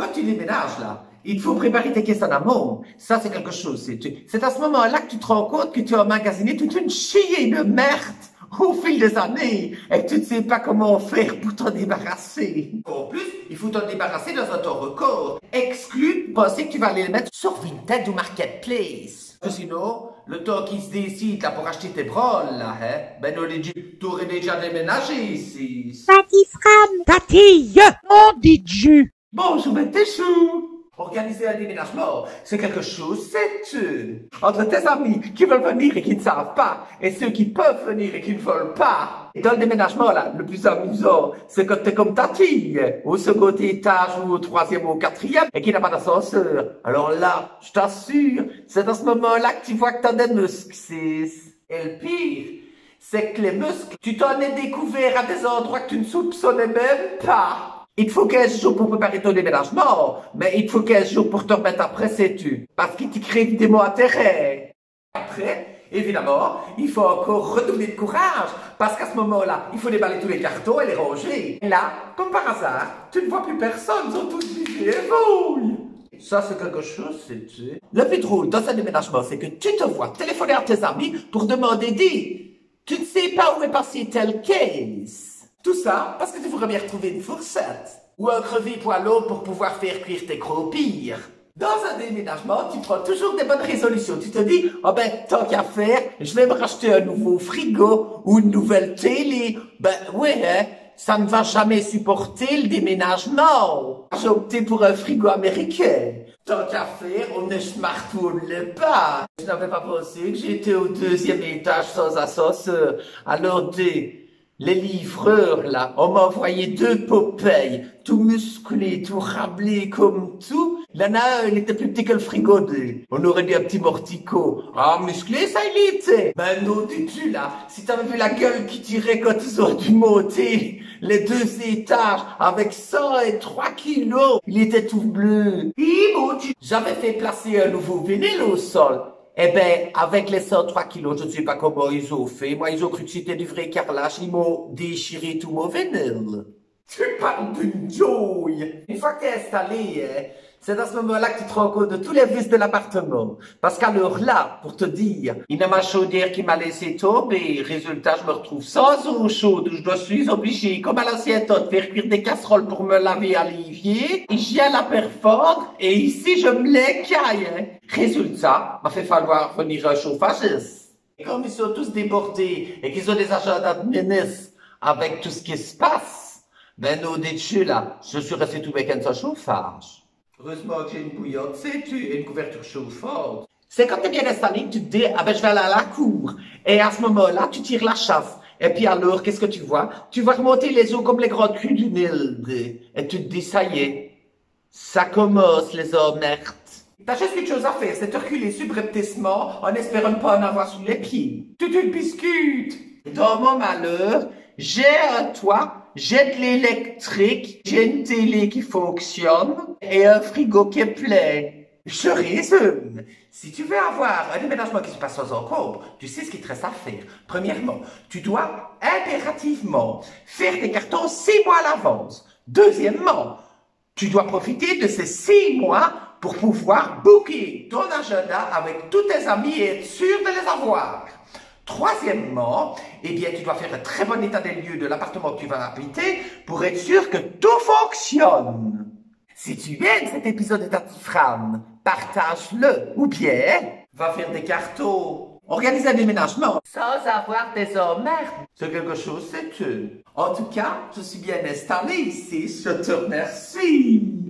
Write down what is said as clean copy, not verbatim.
Quand tu déménages, là, il faut préparer tes caisses en amont. Ça, c'est quelque chose. C'est à ce moment-là que tu te rends compte que tu as emmagasiné toute une chier de merde au fil des années et que tu ne sais pas comment faire pour t'en débarrasser. En plus, il faut t'en débarrasser dans un temps record. Exclu de penser que tu vas aller le mettre sur Vinted ou Marketplace. Sinon, le temps qu'ils se décident là pour acheter tes branles, là, ben t'aurais déjà déménagé ici. Tati Fram. Tati, mon dit jus. Bonjour, ben tes choux. Organiser un déménagement, c'est quelque chose, c'est une. Entre tes amis qui veulent venir et qui ne savent pas, et ceux qui peuvent venir et qui ne veulent pas. Et dans le déménagement, là, le plus amusant, c'est quand t'es comme ta fille, au second étage ou au troisième ou au quatrième, et qui n'a pas d'ascenseur. Alors là, je t'assure, c'est à ce moment-là que tu vois que t'as des muscles, sis. Et le pire, c'est que les muscles, tu t'en es découvert à des endroits que tu ne soupçonnais même pas. Il te faut 15 jours pour préparer ton déménagement, mais il te faut 15 jours pour te remettre après, sais-tu, parce qu'il t'écrivent des mots intérêts. Après, évidemment, il faut encore redoubler de courage, parce qu'à ce moment-là, il faut déballer tous les cartons et les ranger. Et là, comme par hasard, tu ne vois plus personne, ils sont tous vidés et fouillent. Ça, c'est quelque chose, sais-tu. Le plus drôle dans un déménagement, c'est que tu te vois téléphoner à tes amis pour demander tu ne sais pas où est passé telle caisse. Tout ça parce que tu voudrais bien retrouver une fourchette ou un crevé poêlot pour pouvoir faire cuire tes croupires. Dans un déménagement, tu prends toujours des bonnes résolutions. Tu te dis, oh ben, tant qu'à faire, je vais me racheter un nouveau frigo ou une nouvelle télé. Ben, ouais, hein, ça ne va jamais supporter le déménagement. J'ai opté pour un frigo américain. Tant qu'à faire, on ne smartphone le pas. Je n'avais pas pensé que j'étais au 2e étage sans ascenseur. Alors, les livreurs, là, on m'a envoyé 2 Popeyes, tout musclé, tout rablé comme tout. L'un, il était plus petit que le frigo d'eux. On aurait dit un petit mortico. Ah, musclé, ça, il était. Ben non, dis-tu, là, si t'avais vu la gueule qui tirait quand ils ont dû monter les 2 étages avec 103 kilos, il était tout bleu. J'avais fait placer un nouveau vinyle au sol. Eh ben, avec les 103 kilos, je ne sais pas comment ils ont fait. Moi, ils ont cru que c'était du vrai carrelage. Ils m'ont déchiré tout mon vinyle. Tu parles d'une joie. Une fois que t'es installé, c'est à ce moment-là que tu te rends compte de tous les vices de l'appartement. Parce qu'alors là, pour te dire, il y a ma chaudière qui m'a laissé tomber. Résultat, je me retrouve sans eau chaude. Je suis obligé, comme à l'ancienne temps, de faire cuire des casseroles pour me laver à l'évier. Et j'ai la perforde. Et ici, je me l'écaille. Résultat, m'a fait falloir venir un chauffagiste. Et comme ils sont tous débordés et qu'ils ont des agendas de ministres avec tout ce qui se passe, ben, au dessus, là, je suis resté tout week-end sans chauffage. Heureusement que j'ai une bouillotte, sais-tu, et une couverture chauffante. C'est quand t'es bien installé que tu te dis, ah ben, je vais aller à la cour. Et à ce moment-là, tu tires la chasse. Et puis alors, qu'est-ce que tu vois? Tu vois remonter les eaux comme les grandes crues du Nil. Et tu te dis, ça y est, ça commence, les emmerdes. T'as juste une chose à faire, c'est te reculer subrepticement en espérant ne pas en avoir sous les pieds. Tu te biscuites. Dans mon malheur, j'ai un toit, j'ai de l'électrique, j'ai une télé qui fonctionne et un frigo qui est plein. Je résume. Si tu veux avoir un déménagement qui se passe sans encombre, tu sais ce qu'il te reste à faire. Premièrement, tu dois impérativement faire tes cartons 6 mois à l'avance. Deuxièmement, tu dois profiter de ces 6 mois pour pouvoir booker ton agenda avec tous tes amis et être sûr de les avoir. Troisièmement, eh bien, tu dois faire un très bon état des lieux de l'appartement que tu vas habiter pour être sûr que tout fonctionne. Si tu aimes cet épisode de Tati Fram, partage-le ou bien va faire des cartons. Organise un déménagement sans avoir des emmerdes. C'est quelque chose, c'est tout. En tout cas, je suis bien installé ici, je te remercie.